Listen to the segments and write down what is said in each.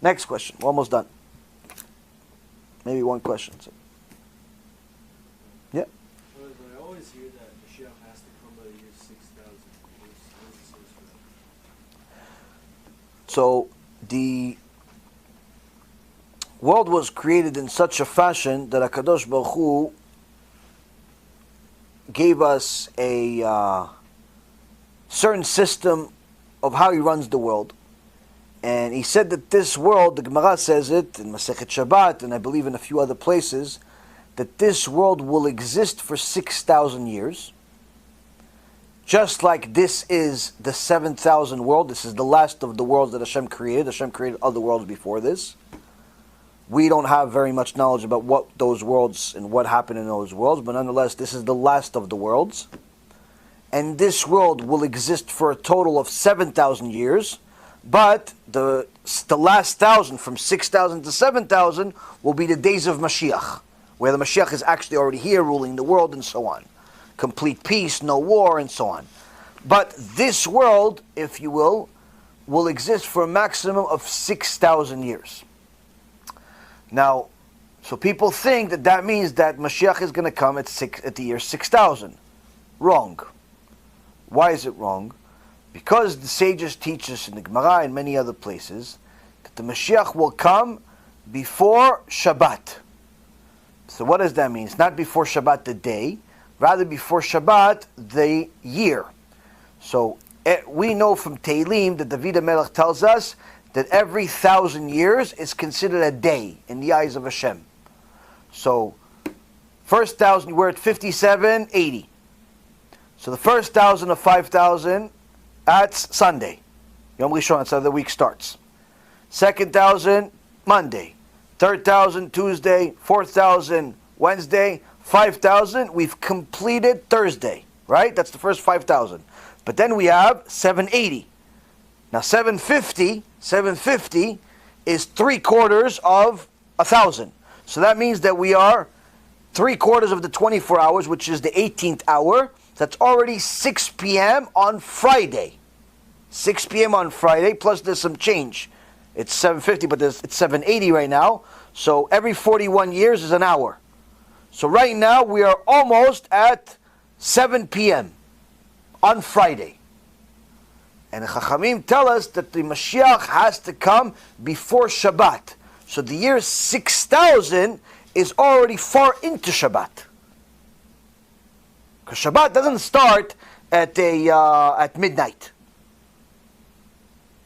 Next question. We're almost done. Maybe one question. So. Yeah. Well, I always hear that MaShiach has to come by the year 6,000. What's the source for that? So the world was created in such a fashion that HaKadosh Baruch Hu gave us a certain system of how He runs the world. And He said that this world, the Gemara says it in Masechet Shabbat, and I believe in a few other places, that this world will exist for 6,000 years. Just like this is the 7,000 world, this is the last of the worlds that Hashem created. Hashem created other worlds before this. We don't have very much knowledge about what those worlds and what happened in those worlds, but nonetheless, this is the last of the worlds. And this world will exist for a total of 7,000 years, but the last 1,000, from 6,000 to 7,000, will be the days of Mashiach, where the Mashiach is actually already here ruling the world and so on. Complete peace, no war, and so on. But this world, if you will exist for a maximum of 6,000 years. Now, so people think that that means that Mashiach is going to come at the year 6,000. Wrong. Why is it wrong? Because the sages teach us in the Gemara and many other places that the Mashiach will come before Shabbat. So what does that mean? It's not before Shabbat the day, rather before Shabbat the year. So we know from Tehillim that David HaMelech tells us that every 1,000 years is considered a day in the eyes of Hashem. So first 1,000, we're at 5780. So the first 1,000 of 5,000, that's Sunday. Yom Rishon, that's how the week starts. Second 1,000, Monday. Third 1,000, Tuesday. 4,000, Wednesday. 5,000, we've completed Thursday. Right? That's the first 5,000. But then we have 780. Now 750 is 3/4 of 1,000. So that means that we are 3/4 of the 24 hours, which is the 18th hour. That's already 6 p.m. on Friday. 6 p.m. on Friday, plus there's some change. It's 750, but it's 780 right now. So every 41 years is an hour. So right now we are almost at 7 p.m. on Friday. And the Chachamim tell us that the Mashiach has to come before Shabbat. So the year 6,000 is already far into Shabbat. Because Shabbat doesn't start at midnight.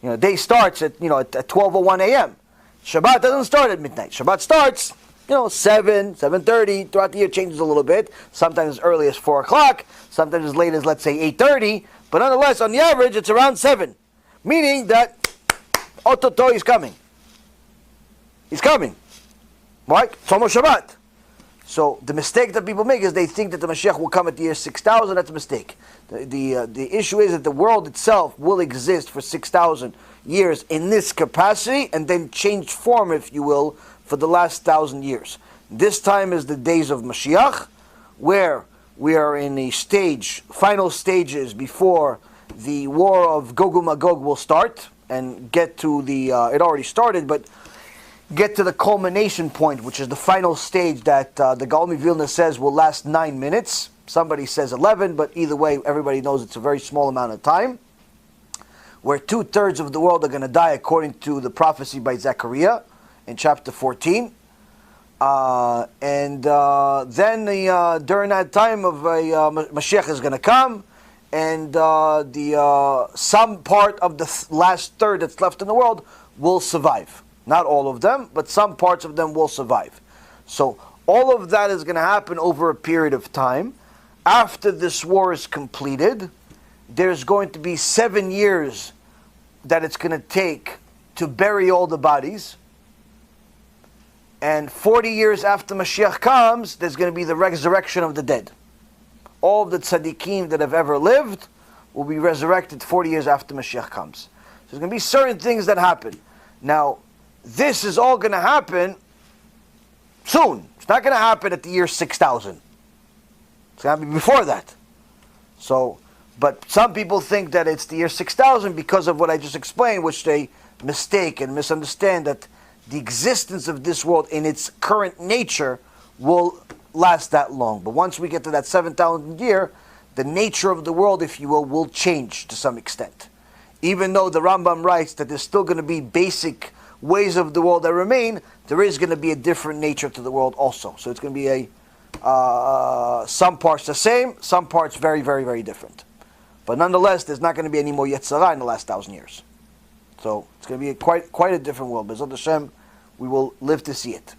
Day starts at 12:01 a.m. Shabbat doesn't start at midnight. Shabbat starts 7, 7:30. Throughout the year it changes a little bit. Sometimes as early as 4 o'clock. Sometimes as late as, let's say, 8:30. But nonetheless, on the average, it's around 7. Meaning that Ototo is coming. He's coming. Right? It's almost Shabbat. So the mistake that people make is they think that the Mashiach will come at the year 6,000. That's a mistake. The issue is that the world itself will exist for 6,000 years in this capacity and then change form, if you will, for the last 1,000 years. This time is the days of Mashiach, where we are in the final stages before the war of Gog and Magog will start and get to it already started, but get to the culmination point, which is the final stage that the Gaon Vilna says will last 9 minutes. Somebody says 11, but either way, everybody knows it's a very small amount of time, where 2/3 of the world are going to die according to the prophecy by Zechariah in chapter 14. Then during that time of Mashiach is going to come, and some part of the last third that's left in the world will survive. Not all of them, but some parts of them will survive. So all of that is going to happen over a period of time. After this war is completed, there's going to be 7 years that it's going to take to bury all the bodies. And 40 years after Mashiach comes, there's going to be the resurrection of the dead. All of the tzaddikim that have ever lived will be resurrected 40 years after Mashiach comes. So there's going to be certain things that happen. Now, this is all going to happen soon. It's not going to happen at the year 6,000. It's going to be before that. So But some people think that it's the year 6000 because of what I just explained, which they mistake and misunderstand, that the existence of this world in its current nature will last that long. But once we get to that 7,000 year, the nature of the world, if you will change to some extent. Even though the Rambam writes that there's still going to be basic ways of the world that remain, there is going to be a different nature to the world also. So it's going to be some parts the same, some parts very, very, very different. But nonetheless, there's not going to be any more Yetzirah in the last 1,000 years. So it's going to be quite a different world. B'ezrat Hashem, we will live to see it.